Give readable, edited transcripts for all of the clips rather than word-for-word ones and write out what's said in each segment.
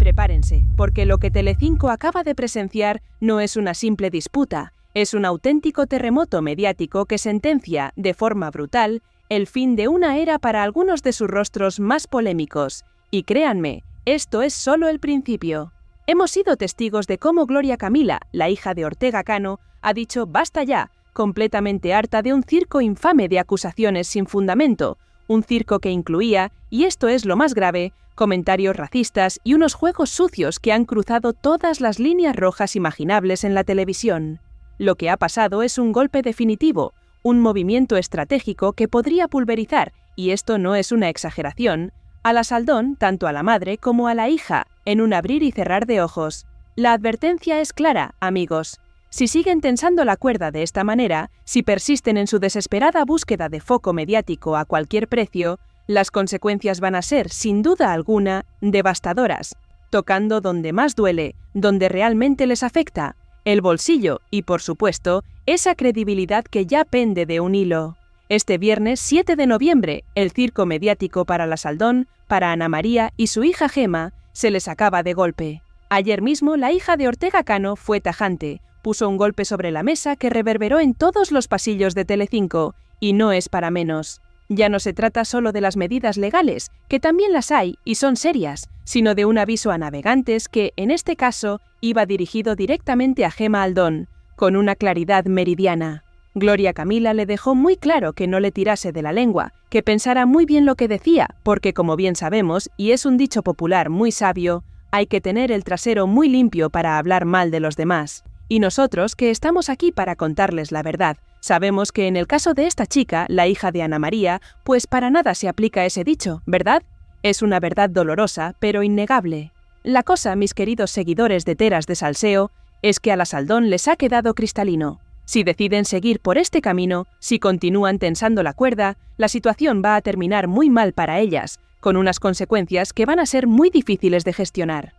Prepárense, porque lo que Telecinco acaba de presenciar no es una simple disputa, es un auténtico terremoto mediático que sentencia, de forma brutal, el fin de una era para algunos de sus rostros más polémicos. Y créanme, esto es solo el principio. Hemos sido testigos de cómo Gloria Camila, la hija de Ortega Cano, ha dicho basta ya, completamente harta de un circo infame de acusaciones sin fundamento, un circo que incluía, y esto es lo más grave, comentarios racistas y unos juegos sucios que han cruzado todas las líneas rojas imaginables en la televisión. Lo que ha pasado es un golpe definitivo, un movimiento estratégico que podría pulverizar, y esto no es una exageración, a la Saldón, tanto a la madre como a la hija, en un abrir y cerrar de ojos. La advertencia es clara, amigos. Si siguen tensando la cuerda de esta manera, si persisten en su desesperada búsqueda de foco mediático a cualquier precio, las consecuencias van a ser, sin duda alguna, devastadoras, tocando donde más duele, donde realmente les afecta, el bolsillo y, por supuesto, esa credibilidad que ya pende de un hilo. Este viernes 7 de noviembre, el circo mediático para la Saldón, para Ana María y su hija Gemma, se les acaba de golpe. Ayer mismo la hija de Ortega Cano fue tajante, puso un golpe sobre la mesa que reverberó en todos los pasillos de Telecinco, y no es para menos. Ya no se trata solo de las medidas legales, que también las hay y son serias, sino de un aviso a navegantes que, en este caso, iba dirigido directamente a Gemma Aldón, con una claridad meridiana. Gloria Camila le dejó muy claro que no le tirase de la lengua, que pensara muy bien lo que decía, porque como bien sabemos, y es un dicho popular muy sabio, hay que tener el trasero muy limpio para hablar mal de los demás. Y nosotros, que estamos aquí para contarles la verdad, sabemos que en el caso de esta chica, la hija de Ana María, pues para nada se aplica ese dicho, ¿verdad? Es una verdad dolorosa, pero innegable. La cosa, mis queridos seguidores de Teras de Salseo, es que a la Saldón les ha quedado cristalino. Si deciden seguir por este camino, si continúan tensando la cuerda, la situación va a terminar muy mal para ellas, con unas consecuencias que van a ser muy difíciles de gestionar.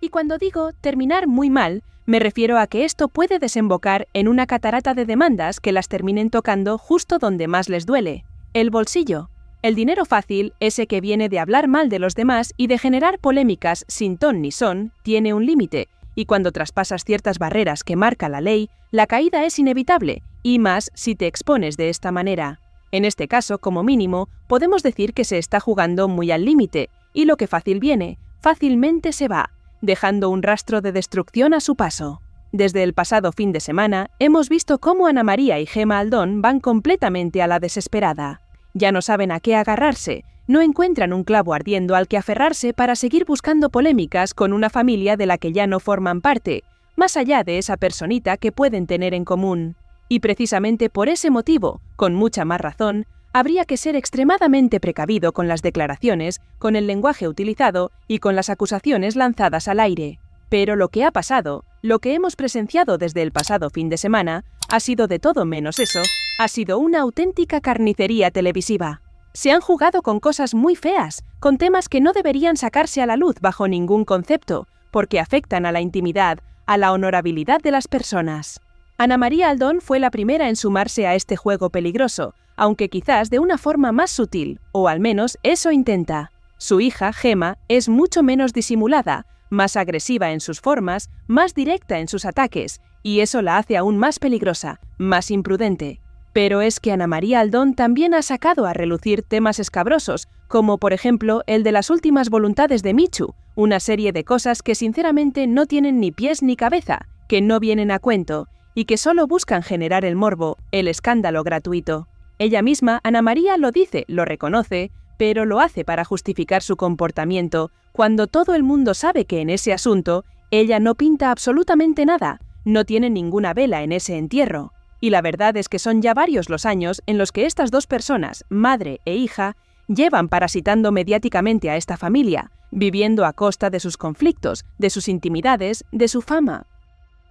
Y cuando digo terminar muy mal, me refiero a que esto puede desembocar en una catarata de demandas que las terminen tocando justo donde más les duele, el bolsillo. El dinero fácil, ese que viene de hablar mal de los demás y de generar polémicas sin ton ni son, tiene un límite, y cuando traspasas ciertas barreras que marca la ley, la caída es inevitable, y más si te expones de esta manera. En este caso, como mínimo, podemos decir que se está jugando muy al límite, y lo que fácil viene, fácilmente se va, dejando un rastro de destrucción a su paso. Desde el pasado fin de semana, hemos visto cómo Ana María y Gemma Aldón van completamente a la desesperada. Ya no saben a qué agarrarse, no encuentran un clavo ardiendo al que aferrarse para seguir buscando polémicas con una familia de la que ya no forman parte, más allá de esa personita que pueden tener en común. Y precisamente por ese motivo, con mucha más razón, habría que ser extremadamente precavido con las declaraciones, con el lenguaje utilizado y con las acusaciones lanzadas al aire. Pero lo que ha pasado, lo que hemos presenciado desde el pasado fin de semana, ha sido de todo menos eso, ha sido una auténtica carnicería televisiva. Se han jugado con cosas muy feas, con temas que no deberían sacarse a la luz bajo ningún concepto, porque afectan a la intimidad, a la honorabilidad de las personas. Ana María Aldón fue la primera en sumarse a este juego peligroso, aunque quizás de una forma más sutil, o al menos eso intenta. Su hija, Gemma, es mucho menos disimulada, más agresiva en sus formas, más directa en sus ataques, y eso la hace aún más peligrosa, más imprudente. Pero es que Ana María Aldón también ha sacado a relucir temas escabrosos, como por ejemplo el de las últimas voluntades de Michu, una serie de cosas que sinceramente no tienen ni pies ni cabeza, que no vienen a cuento, y que solo buscan generar el morbo, el escándalo gratuito. Ella misma, Ana María, lo dice, lo reconoce, pero lo hace para justificar su comportamiento, cuando todo el mundo sabe que en ese asunto ella no pinta absolutamente nada, no tiene ninguna vela en ese entierro. Y la verdad es que son ya varios los años en los que estas dos personas, madre e hija, llevan parasitando mediáticamente a esta familia, viviendo a costa de sus conflictos, de sus intimidades, de su fama.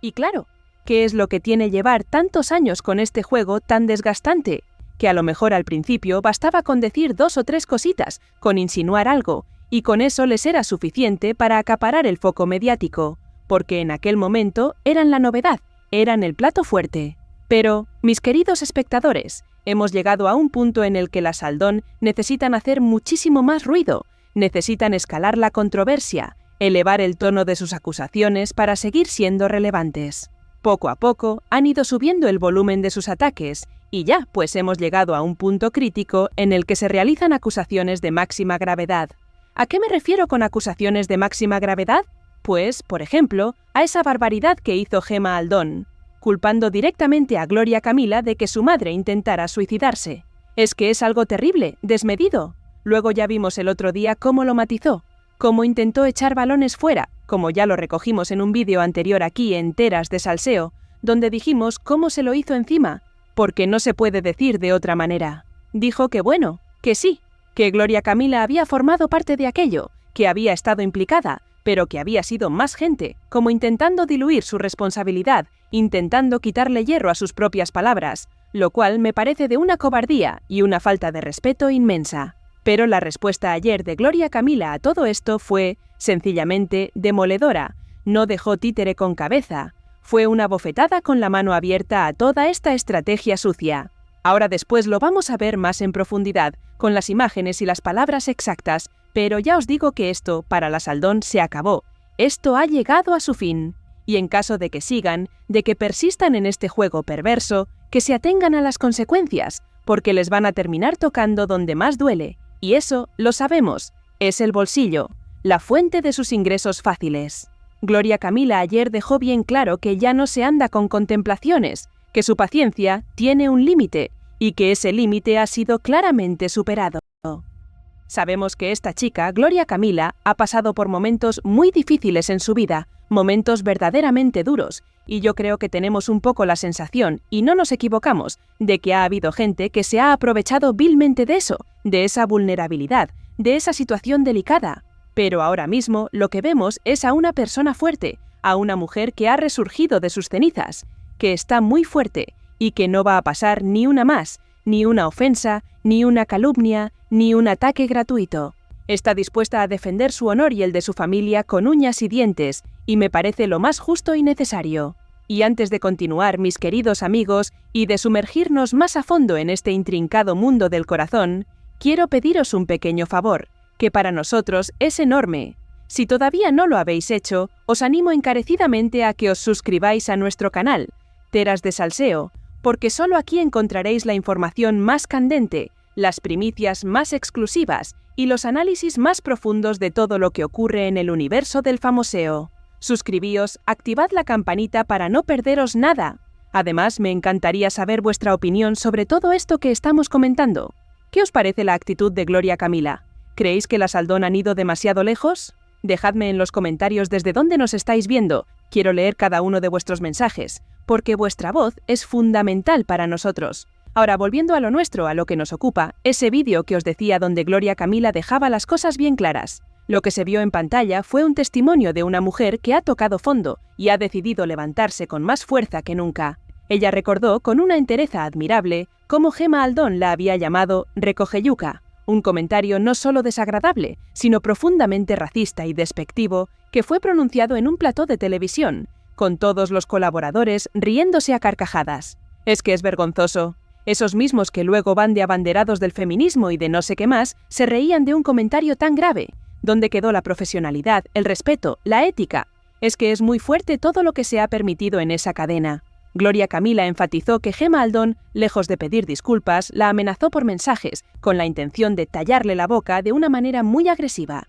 Y claro, ¿qué es lo que tiene llevar tantos años con este juego tan desgastante? Que a lo mejor al principio bastaba con decir 2 o 3 cositas, con insinuar algo, y con eso les era suficiente para acaparar el foco mediático, porque en aquel momento eran la novedad, eran el plato fuerte. Pero, mis queridos espectadores, hemos llegado a un punto en el que la Saldón necesitan hacer muchísimo más ruido, necesitan escalar la controversia, elevar el tono de sus acusaciones para seguir siendo relevantes. Poco a poco han ido subiendo el volumen de sus ataques y ya pues hemos llegado a un punto crítico en el que se realizan acusaciones de máxima gravedad. ¿A qué me refiero con acusaciones de máxima gravedad? Pues, por ejemplo, a esa barbaridad que hizo Gemma Aldón, culpando directamente a Gloria Camila de que su madre intentara suicidarse. Es que es algo terrible, desmedido. Luego ya vimos el otro día cómo lo matizó, cómo intentó echar balones fuera, como ya lo recogimos en un vídeo anterior aquí en Teras de Salseo, donde dijimos cómo se lo hizo encima, porque no se puede decir de otra manera. Dijo que bueno, que sí, que Gloria Camila había formado parte de aquello, que había estado implicada, pero que había sido más gente, como intentando diluir su responsabilidad, intentando quitarle hierro a sus propias palabras, lo cual me parece de una cobardía y una falta de respeto inmensa. Pero la respuesta ayer de Gloria Camila a todo esto fue, sencillamente, demoledora. No dejó títere con cabeza. Fue una bofetada con la mano abierta a toda esta estrategia sucia. Ahora después lo vamos a ver más en profundidad, con las imágenes y las palabras exactas, pero ya os digo que esto, para la Aldón, se acabó. Esto ha llegado a su fin. Y en caso de que sigan, de que persistan en este juego perverso, que se atengan a las consecuencias, porque les van a terminar tocando donde más duele. Y eso, lo sabemos, es el bolsillo, la fuente de sus ingresos fáciles. Gloria Camila ayer dejó bien claro que ya no se anda con contemplaciones, que su paciencia tiene un límite, y que ese límite ha sido claramente superado. Sabemos que esta chica, Gloria Camila, ha pasado por momentos muy difíciles en su vida, momentos verdaderamente duros, y yo creo que tenemos un poco la sensación, y no nos equivocamos, de que ha habido gente que se ha aprovechado vilmente de eso, de esa vulnerabilidad, de esa situación delicada. Pero ahora mismo lo que vemos es a una persona fuerte, a una mujer que ha resurgido de sus cenizas, que está muy fuerte, y que no va a pasar ni una más, ni una ofensa, ni una calumnia, ni un ataque gratuito. Está dispuesta a defender su honor y el de su familia con uñas y dientes, y me parece lo más justo y necesario. Y antes de continuar, mis queridos amigos, y de sumergirnos más a fondo en este intrincado mundo del corazón, quiero pediros un pequeño favor, que para nosotros es enorme. Si todavía no lo habéis hecho, os animo encarecidamente a que os suscribáis a nuestro canal, Teras de Salseo, porque solo aquí encontraréis la información más candente, las primicias más exclusivas y los análisis más profundos de todo lo que ocurre en el universo del famoseo. Suscribíos, activad la campanita para no perderos nada. Además, me encantaría saber vuestra opinión sobre todo esto que estamos comentando. ¿Qué os parece la actitud de Gloria Camila? ¿Creéis que las Aldón han ido demasiado lejos? Dejadme en los comentarios desde dónde nos estáis viendo. Quiero leer cada uno de vuestros mensajes, porque vuestra voz es fundamental para nosotros. Ahora, volviendo a lo nuestro, a lo que nos ocupa, ese vídeo que os decía donde Gloria Camila dejaba las cosas bien claras. Lo que se vio en pantalla fue un testimonio de una mujer que ha tocado fondo y ha decidido levantarse con más fuerza que nunca. Ella recordó con una entereza admirable cómo Gemma Aldón la había llamado recogeyuca, un comentario no solo desagradable, sino profundamente racista y despectivo que fue pronunciado en un plató de televisión, con todos los colaboradores riéndose a carcajadas. Es que es vergonzoso. Esos mismos que luego van de abanderados del feminismo y de no sé qué más, se reían de un comentario tan grave. ¿Dónde quedó la profesionalidad, el respeto, la ética? Es que es muy fuerte todo lo que se ha permitido en esa cadena. Gloria Camila enfatizó que Gemma Aldón, lejos de pedir disculpas, la amenazó por mensajes, con la intención de tallarle la boca de una manera muy agresiva.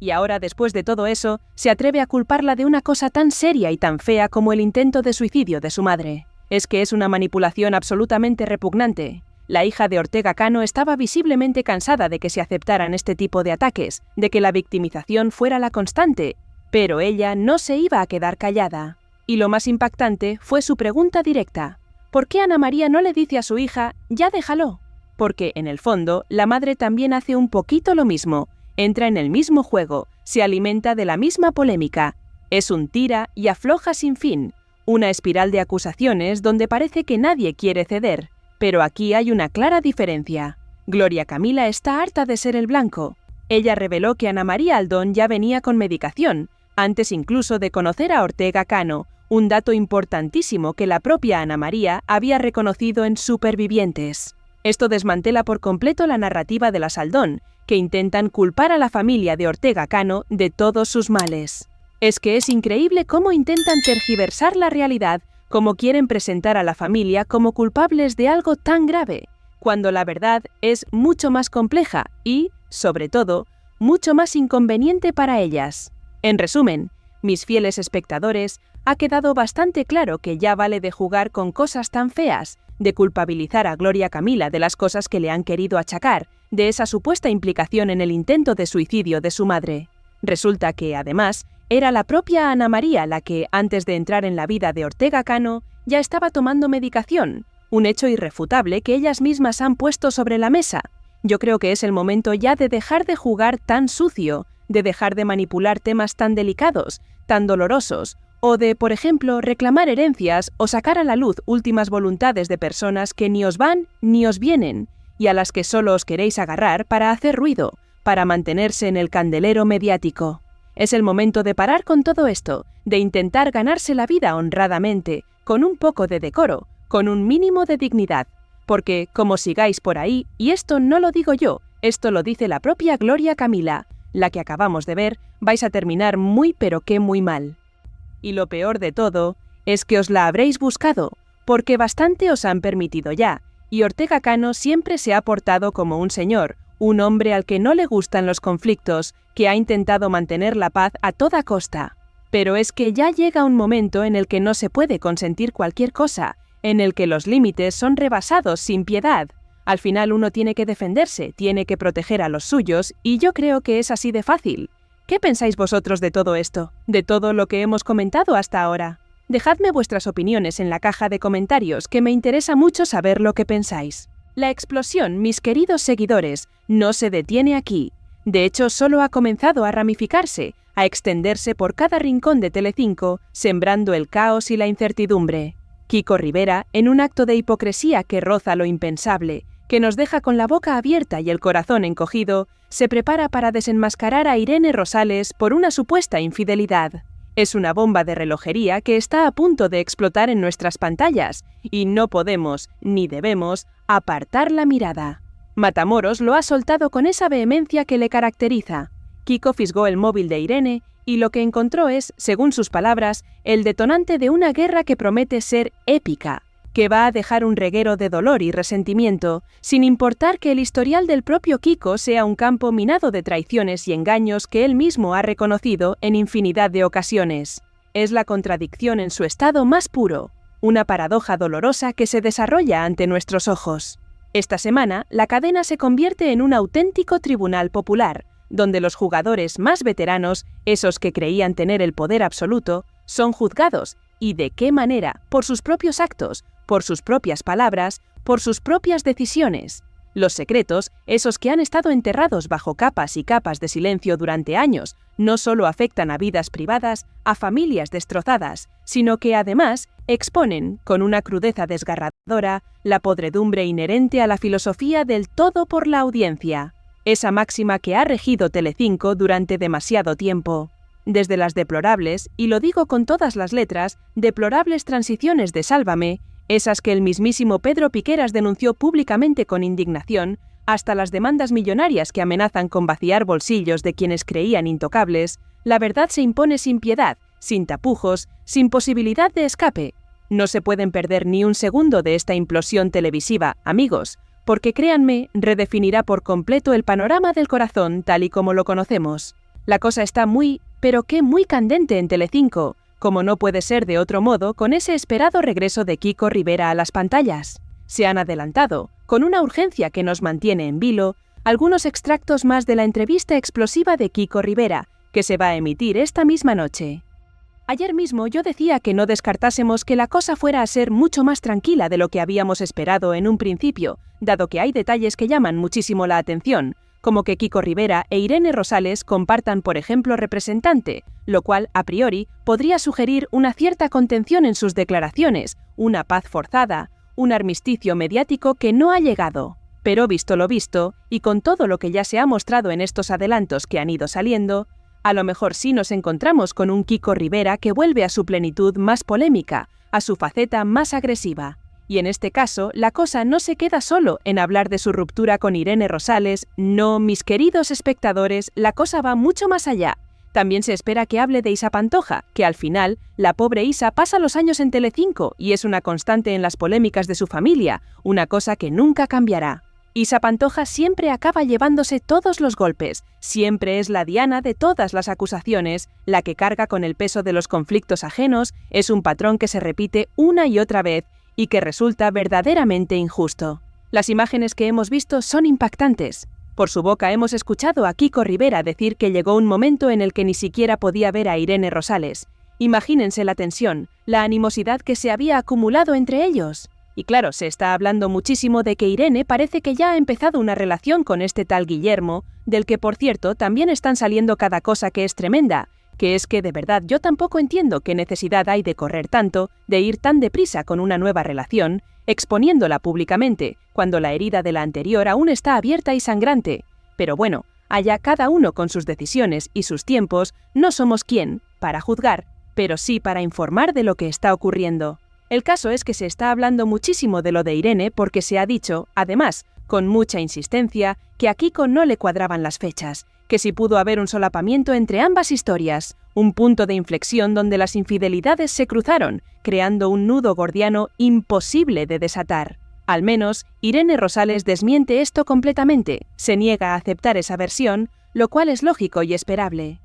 Y ahora, después de todo eso, se atreve a culparla de una cosa tan seria y tan fea como el intento de suicidio de su madre. Es que es una manipulación absolutamente repugnante. La hija de Ortega Cano estaba visiblemente cansada de que se aceptaran este tipo de ataques, de que la victimización fuera la constante, pero ella no se iba a quedar callada. Y lo más impactante fue su pregunta directa. ¿Por qué Ana María no le dice a su hija, ya déjalo? Porque, en el fondo, la madre también hace un poquito lo mismo, entra en el mismo juego, se alimenta de la misma polémica. Es un tira y afloja sin fin, una espiral de acusaciones donde parece que nadie quiere ceder. Pero aquí hay una clara diferencia. Gloria Camila está harta de ser el blanco. Ella reveló que Ana María Aldón ya venía con medicación, antes incluso de conocer a Ortega Cano, un dato importantísimo que la propia Ana María había reconocido en Supervivientes. Esto desmantela por completo la narrativa de las Aldón, que intentan culpar a la familia de Ortega Cano de todos sus males. Es que es increíble cómo intentan tergiversar la realidad, cómo quieren presentar a la familia como culpables de algo tan grave, cuando la verdad es mucho más compleja y, sobre todo, mucho más inconveniente para ellas. En resumen, mis fieles espectadores, ha quedado bastante claro que ya vale de jugar con cosas tan feas, de culpabilizar a Gloria Camila de las cosas que le han querido achacar, de esa supuesta implicación en el intento de suicidio de su madre. Resulta que, además, era la propia Ana María la que, antes de entrar en la vida de Ortega Cano, ya estaba tomando medicación, un hecho irrefutable que ellas mismas han puesto sobre la mesa. Yo creo que es el momento ya de dejar de jugar tan sucio, de dejar de manipular temas tan delicados, tan dolorosos, o de, por ejemplo, reclamar herencias o sacar a la luz últimas voluntades de personas que ni os van ni os vienen, y a las que solo os queréis agarrar para hacer ruido, para mantenerse en el candelero mediático. Es el momento de parar con todo esto, de intentar ganarse la vida honradamente, con un poco de decoro, con un mínimo de dignidad. Porque, como sigáis por ahí, y esto no lo digo yo, esto lo dice la propia Gloria Camila, la que acabamos de ver, vais a terminar muy pero que muy mal. Y lo peor de todo es que os la habréis buscado, porque bastante os han permitido ya, y Ortega Cano siempre se ha portado como un señor, un hombre al que no le gustan los conflictos, que ha intentado mantener la paz a toda costa. Pero es que ya llega un momento en el que no se puede consentir cualquier cosa, en el que los límites son rebasados sin piedad. Al final uno tiene que defenderse, tiene que proteger a los suyos, y yo creo que es así de fácil. ¿Qué pensáis vosotros de todo esto? ¿De todo lo que hemos comentado hasta ahora? Dejadme vuestras opiniones en la caja de comentarios, que me interesa mucho saber lo que pensáis. La explosión, mis queridos seguidores, no se detiene aquí. De hecho, solo ha comenzado a ramificarse, a extenderse por cada rincón de Telecinco, sembrando el caos y la incertidumbre. Kiko Rivera, en un acto de hipocresía que roza lo impensable, que nos deja con la boca abierta y el corazón encogido, se prepara para desenmascarar a Irene Rosales por una supuesta infidelidad. Es una bomba de relojería que está a punto de explotar en nuestras pantallas, y no podemos, ni debemos, apartar la mirada. Matamoros lo ha soltado con esa vehemencia que le caracteriza. Kiko fisgó el móvil de Irene y lo que encontró es, según sus palabras, el detonante de una guerra que promete ser épica, que va a dejar un reguero de dolor y resentimiento, sin importar que el historial del propio Kiko sea un campo minado de traiciones y engaños que él mismo ha reconocido en infinidad de ocasiones. Es la contradicción en su estado más puro, una paradoja dolorosa que se desarrolla ante nuestros ojos. Esta semana, la cadena se convierte en un auténtico tribunal popular, donde los jugadores más veteranos, esos que creían tener el poder absoluto, son juzgados, y de qué manera, por sus propios actos, por sus propias palabras, por sus propias decisiones. Los secretos, esos que han estado enterrados bajo capas y capas de silencio durante años, no solo afectan a vidas privadas, a familias destrozadas, sino que además exponen, con una crudeza desgarradora, la podredumbre inherente a la filosofía del todo por la audiencia. Esa máxima que ha regido Telecinco durante demasiado tiempo. Desde las deplorables, y lo digo con todas las letras, deplorables transiciones de Sálvame, esas que el mismísimo Pedro Piqueras denunció públicamente con indignación, hasta las demandas millonarias que amenazan con vaciar bolsillos de quienes creían intocables, la verdad se impone sin piedad, sin tapujos, sin posibilidad de escape. No se pueden perder ni un segundo de esta implosión televisiva, amigos, porque créanme, redefinirá por completo el panorama del corazón tal y como lo conocemos. La cosa está muy, pero que muy candente en Telecinco, como no puede ser de otro modo con ese esperado regreso de Kiko Rivera a las pantallas. Se han adelantado, con una urgencia que nos mantiene en vilo, algunos extractos más de la entrevista explosiva de Kiko Rivera, que se va a emitir esta misma noche. Ayer mismo yo decía que no descartásemos que la cosa fuera a ser mucho más tranquila de lo que habíamos esperado en un principio, dado que hay detalles que llaman muchísimo la atención, como que Kiko Rivera e Irene Rosales compartan, por ejemplo, representante, lo cual, a priori, podría sugerir una cierta contención en sus declaraciones, una paz forzada, un armisticio mediático que no ha llegado. Pero visto lo visto, y con todo lo que ya se ha mostrado en estos adelantos que han ido saliendo, a lo mejor sí nos encontramos con un Kiko Rivera que vuelve a su plenitud más polémica, a su faceta más agresiva. Y en este caso, la cosa no se queda solo en hablar de su ruptura con Irene Rosales. No, mis queridos espectadores, la cosa va mucho más allá. También se espera que hable de Isa Pantoja, que al final, la pobre Isa pasa los años en Telecinco y es una constante en las polémicas de su familia, una cosa que nunca cambiará. Isa Pantoja siempre acaba llevándose todos los golpes, siempre es la diana de todas las acusaciones, la que carga con el peso de los conflictos ajenos, es un patrón que se repite una y otra vez y que resulta verdaderamente injusto. Las imágenes que hemos visto son impactantes. Por su boca hemos escuchado a Kiko Rivera decir que llegó un momento en el que ni siquiera podía ver a Irene Rosales. Imagínense la tensión, la animosidad que se había acumulado entre ellos. Y claro, se está hablando muchísimo de que Irene parece que ya ha empezado una relación con este tal Guillermo, del que por cierto también están saliendo cada cosa que es tremenda, que es que de verdad yo tampoco entiendo qué necesidad hay de correr tanto, de ir tan deprisa con una nueva relación, exponiéndola públicamente, cuando la herida de la anterior aún está abierta y sangrante. Pero bueno, allá cada uno con sus decisiones y sus tiempos, no somos quien para juzgar, pero sí para informar de lo que está ocurriendo. El caso es que se está hablando muchísimo de lo de Irene porque se ha dicho, además, con mucha insistencia, que a Kiko no le cuadraban las fechas, que si pudo haber un solapamiento entre ambas historias, un punto de inflexión donde las infidelidades se cruzaron, creando un nudo gordiano imposible de desatar. Al menos, Irene Rosales desmiente esto completamente, se niega a aceptar esa versión, lo cual es lógico y esperable.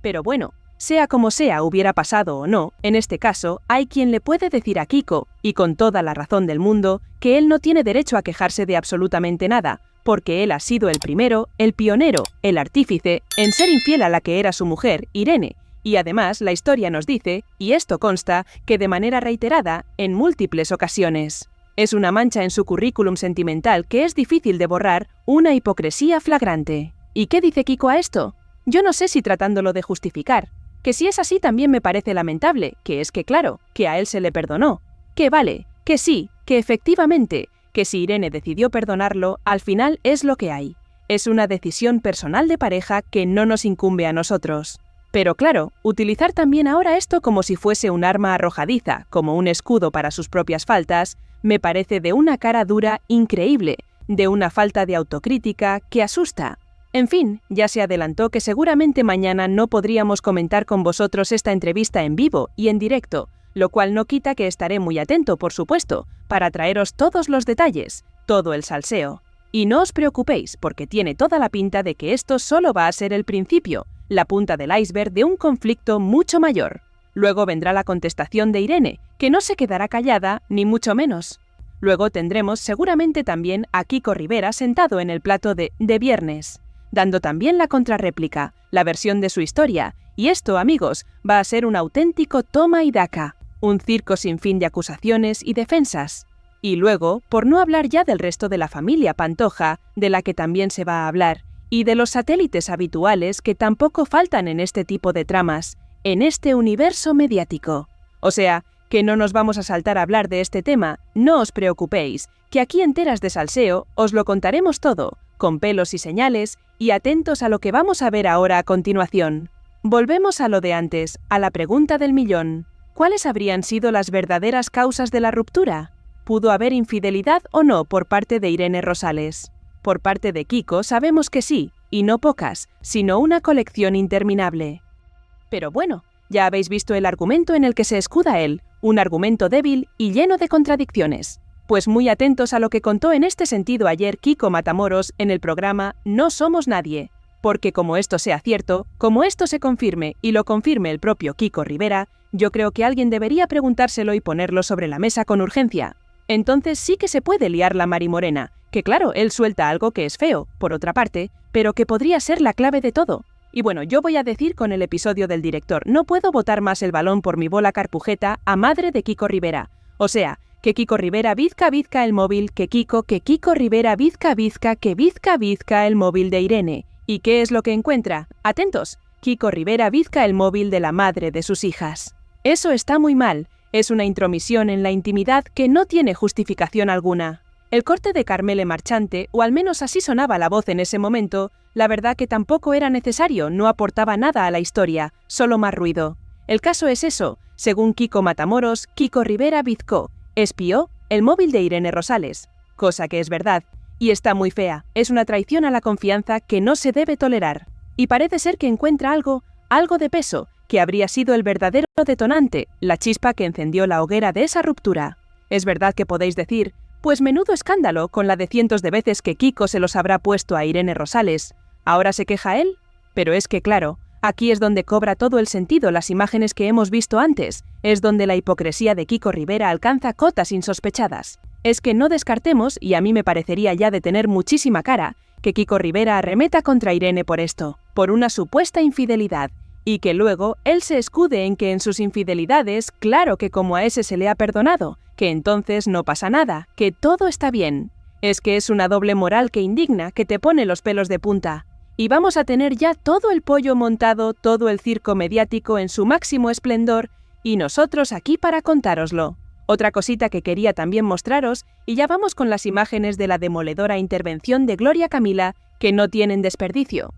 Pero bueno, sea como sea hubiera pasado o no, en este caso, hay quien le puede decir a Kiko, y con toda la razón del mundo, que él no tiene derecho a quejarse de absolutamente nada, porque él ha sido el primero, el pionero, el artífice, en ser infiel a la que era su mujer, Irene, y además la historia nos dice, y esto consta, que de manera reiterada, en múltiples ocasiones. Es una mancha en su currículum sentimental que es difícil de borrar, una hipocresía flagrante. ¿Y qué dice Kiko a esto? Yo no sé si tratándolo de justificar. Que si es así también me parece lamentable, que es que claro, que a él se le perdonó, que vale, que sí, que efectivamente, que si Irene decidió perdonarlo, al final es lo que hay. Es una decisión personal de pareja que no nos incumbe a nosotros. Pero claro, utilizar también ahora esto como si fuese un arma arrojadiza, como un escudo para sus propias faltas, me parece de una cara dura increíble, de una falta de autocrítica que asusta. En fin, ya se adelantó que seguramente mañana no podríamos comentar con vosotros esta entrevista en vivo y en directo, lo cual no quita que estaré muy atento, por supuesto, para traeros todos los detalles, todo el salseo. Y no os preocupéis, porque tiene toda la pinta de que esto solo va a ser el principio, la punta del iceberg de un conflicto mucho mayor. Luego vendrá la contestación de Irene, que no se quedará callada, ni mucho menos. Luego tendremos seguramente también a Kiko Rivera sentado en el plato de Viernes, dando también la contrarréplica, la versión de su historia, y esto, amigos, va a ser un auténtico toma y daca, un circo sin fin de acusaciones y defensas. Y luego, por no hablar ya del resto de la familia Pantoja, de la que también se va a hablar, y de los satélites habituales que tampoco faltan en este tipo de tramas, en este universo mediático. O sea, que no nos vamos a saltar a hablar de este tema, no os preocupéis, que aquí en Teras de Salseo os lo contaremos todo, con pelos y señales, y atentos a lo que vamos a ver ahora a continuación. Volvemos a lo de antes, a la pregunta del millón. ¿Cuáles habrían sido las verdaderas causas de la ruptura? ¿Pudo haber infidelidad o no por parte de Irene Rosales? Por parte de Kiko sabemos que sí, y no pocas, sino una colección interminable. Pero bueno, ya habéis visto el argumento en el que se escuda él, un argumento débil y lleno de contradicciones. Pues muy atentos a lo que contó en este sentido ayer Kiko Matamoros en el programa No Somos Nadie, porque como esto sea cierto, como esto se confirme y lo confirme el propio Kiko Rivera, yo creo que alguien debería preguntárselo y ponerlo sobre la mesa con urgencia. Entonces sí que se puede liar la marimorena, que claro, él suelta algo que es feo, por otra parte, pero que podría ser la clave de todo. Y bueno, yo voy a decir con el episodio del director, no puedo botar más el balón por mi bola carpujeta a madre de Kiko Rivera. O sea, que Kiko Rivera bizca el móvil, que Kiko Rivera bizca el móvil de Irene. ¿Y qué es lo que encuentra? Atentos, Kiko Rivera bizca el móvil de la madre de sus hijas. Eso está muy mal, es una intromisión en la intimidad que no tiene justificación alguna. El corte de Carmele Marchante, o al menos así sonaba la voz en ese momento, la verdad que tampoco era necesario, no aportaba nada a la historia, solo más ruido. El caso es eso, según Kiko Matamoros, Kiko Rivera bizcó, espió, el móvil de Irene Rosales, cosa que es verdad, y está muy fea, es una traición a la confianza que no se debe tolerar. Y parece ser que encuentra algo de peso, que habría sido el verdadero detonante, la chispa que encendió la hoguera de esa ruptura. Es verdad que podéis decir, pues menudo escándalo con la de cientos de veces que Kiko se los habrá puesto a Irene Rosales. ¿Ahora se queja él? Pero es que claro, aquí es donde cobra todo el sentido las imágenes que hemos visto antes, es donde la hipocresía de Kiko Rivera alcanza cotas insospechadas. Es que no descartemos, y a mí me parecería ya de tener muchísima cara, que Kiko Rivera arremeta contra Irene por esto, por una supuesta infidelidad, y que luego él se escude en que en sus infidelidades, claro que como a ese se le ha perdonado, que entonces no pasa nada, que todo está bien. Es que es una doble moral que indigna, que te pone los pelos de punta. Y vamos a tener ya todo el pollo montado, todo el circo mediático en su máximo esplendor, y nosotros aquí para contároslo. Otra cosita que quería también mostraros, y ya vamos con las imágenes de la demoledora intervención de Gloria Camila, que no tienen desperdicio.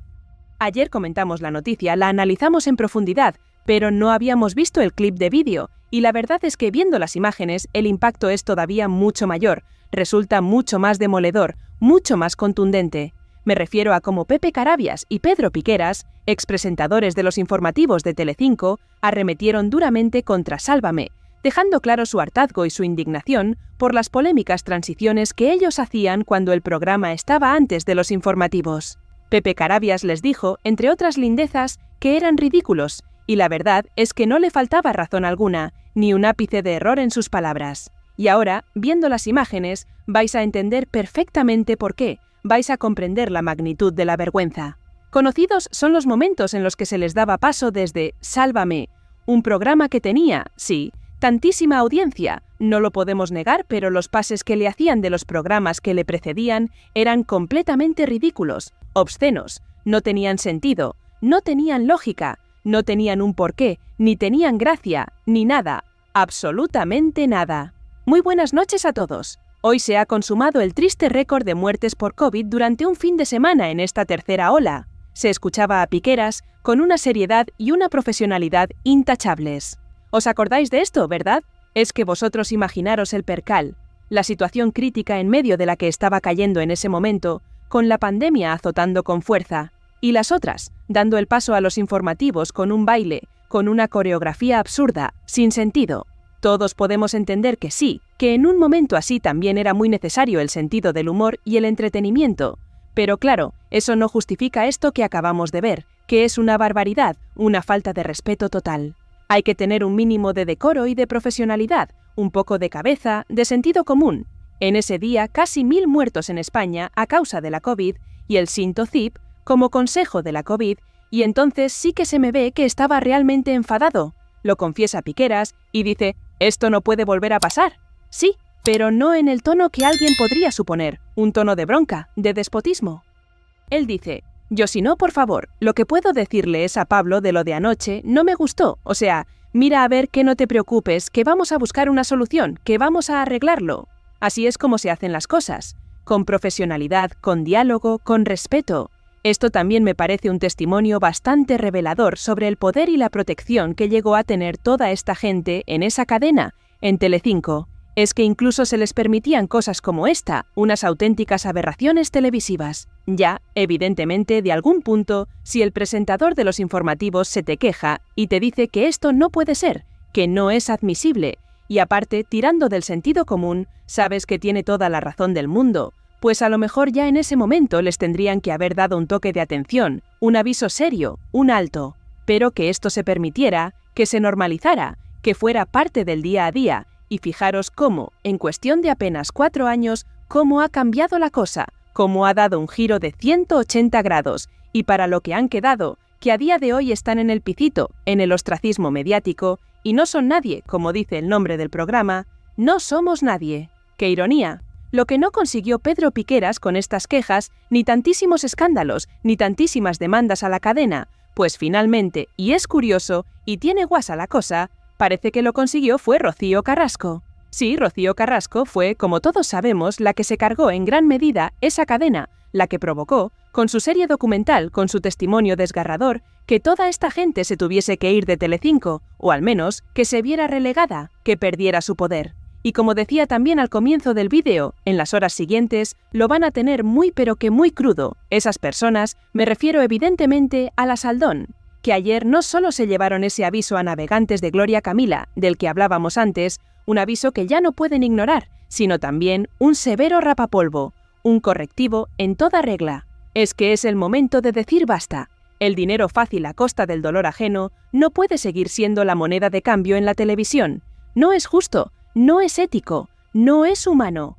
Ayer comentamos la noticia, la analizamos en profundidad, pero no habíamos visto el clip de vídeo, y la verdad es que viendo las imágenes el impacto es todavía mucho mayor, resulta mucho más demoledor, mucho más contundente. Me refiero a cómo Pepe Carabias y Pedro Piqueras, expresentadores de los informativos de Telecinco, arremetieron duramente contra Sálvame, dejando claro su hartazgo y su indignación por las polémicas transiciones que ellos hacían cuando el programa estaba antes de los informativos. Pepe Carabias les dijo, entre otras lindezas, que eran ridículos, y la verdad es que no le faltaba razón alguna, ni un ápice de error en sus palabras. Y ahora, viendo las imágenes, vais a entender perfectamente por qué, vais a comprender la magnitud de la vergüenza. Conocidos son los momentos en los que se les daba paso desde Sálvame, un programa que tenía, sí, tantísima audiencia, no lo podemos negar, pero los pases que le hacían de los programas que le precedían eran completamente ridículos, obscenos, no tenían sentido, no tenían lógica, no tenían un porqué, ni tenían gracia, ni nada, absolutamente nada. Muy buenas noches a todos. Hoy se ha consumado el triste récord de muertes por COVID durante un fin de semana en esta tercera ola. Se escuchaba a Piqueras con una seriedad y una profesionalidad intachables. ¿Os acordáis de esto, verdad? Es que vosotros imaginaros el percal, la situación crítica en medio de la que estaba cayendo en ese momento, con la pandemia azotando con fuerza, y las otras, dando el paso a los informativos con un baile, con una coreografía absurda, sin sentido. Todos podemos entender que sí, que en un momento así también era muy necesario el sentido del humor y el entretenimiento. Pero claro, eso no justifica esto que acabamos de ver, que es una barbaridad, una falta de respeto total. Hay que tener un mínimo de decoro y de profesionalidad, un poco de cabeza, de sentido común. En ese día, casi 1000 muertos en España a causa de la COVID y el Sintocip como consejo de la COVID, y entonces sí que se me ve que estaba realmente enfadado. Lo confiesa Piqueras y dice, «Esto no puede volver a pasar». Sí, pero no en el tono que alguien podría suponer, un tono de bronca, de despotismo. Él dice, «Yo si no, por favor, lo que puedo decirle es a Pablo de lo de anoche, no me gustó, o sea, mira a ver que no te preocupes, que vamos a buscar una solución, que vamos a arreglarlo». Así es como se hacen las cosas, con profesionalidad, con diálogo, con respeto. Esto también me parece un testimonio bastante revelador sobre el poder y la protección que llegó a tener toda esta gente en esa cadena, en Telecinco. Es que incluso se les permitían cosas como esta, unas auténticas aberraciones televisivas. Ya, evidentemente, de algún punto, si el presentador de los informativos se te queja y te dice que esto no puede ser, que no es admisible, y aparte, tirando del sentido común, sabes que tiene toda la razón del mundo, pues a lo mejor ya en ese momento les tendrían que haber dado un toque de atención, un aviso serio, un alto, pero que esto se permitiera, que se normalizara, que fuera parte del día a día, y fijaros cómo, en cuestión de apenas 4 años, cómo ha cambiado la cosa, cómo ha dado un giro de 180 grados, y para lo que han quedado, que a día de hoy están en el picito, en el ostracismo mediático, y no son nadie, como dice el nombre del programa, no somos nadie. ¡Qué ironía! Lo que no consiguió Pedro Piqueras con estas quejas, ni tantísimos escándalos, ni tantísimas demandas a la cadena, pues finalmente, y es curioso, y tiene guasa la cosa, parece que lo consiguió fue Rocío Carrasco. Sí, Rocío Carrasco fue, como todos sabemos, la que se cargó en gran medida esa cadena, la que provocó, con su serie documental, con su testimonio desgarrador, que toda esta gente se tuviese que ir de Telecinco, o al menos que se viera relegada, que perdiera su poder. Y como decía también al comienzo del vídeo, en las horas siguientes lo van a tener muy pero que muy crudo. Esas personas, me refiero evidentemente a la Saldón, que ayer no solo se llevaron ese aviso a navegantes de Gloria Camila, del que hablábamos antes, un aviso que ya no pueden ignorar, sino también un severo rapapolvo, un correctivo en toda regla. Es que es el momento de decir basta. El dinero fácil a costa del dolor ajeno no puede seguir siendo la moneda de cambio en la televisión. No es justo, no es ético, no es humano.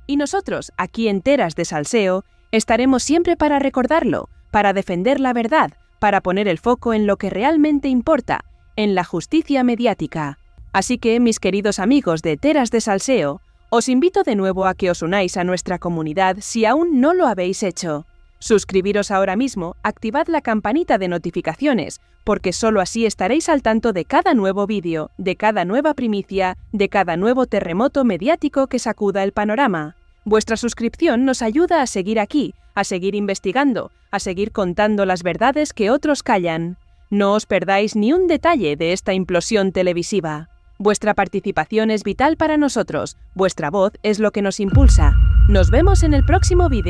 Y nosotros, aquí en Teras de Salseo, estaremos siempre para recordarlo, para defender la verdad, para poner el foco en lo que realmente importa, en la justicia mediática. Así que, mis queridos amigos de Teras de Salseo, os invito de nuevo a que os unáis a nuestra comunidad si aún no lo habéis hecho. Suscribiros ahora mismo, activad la campanita de notificaciones, porque solo así estaréis al tanto de cada nuevo vídeo, de cada nueva primicia, de cada nuevo terremoto mediático que sacuda el panorama. Vuestra suscripción nos ayuda a seguir aquí, a seguir investigando, a seguir contando las verdades que otros callan. No os perdáis ni un detalle de esta implosión televisiva. Vuestra participación es vital para nosotros, vuestra voz es lo que nos impulsa. Nos vemos en el próximo vídeo.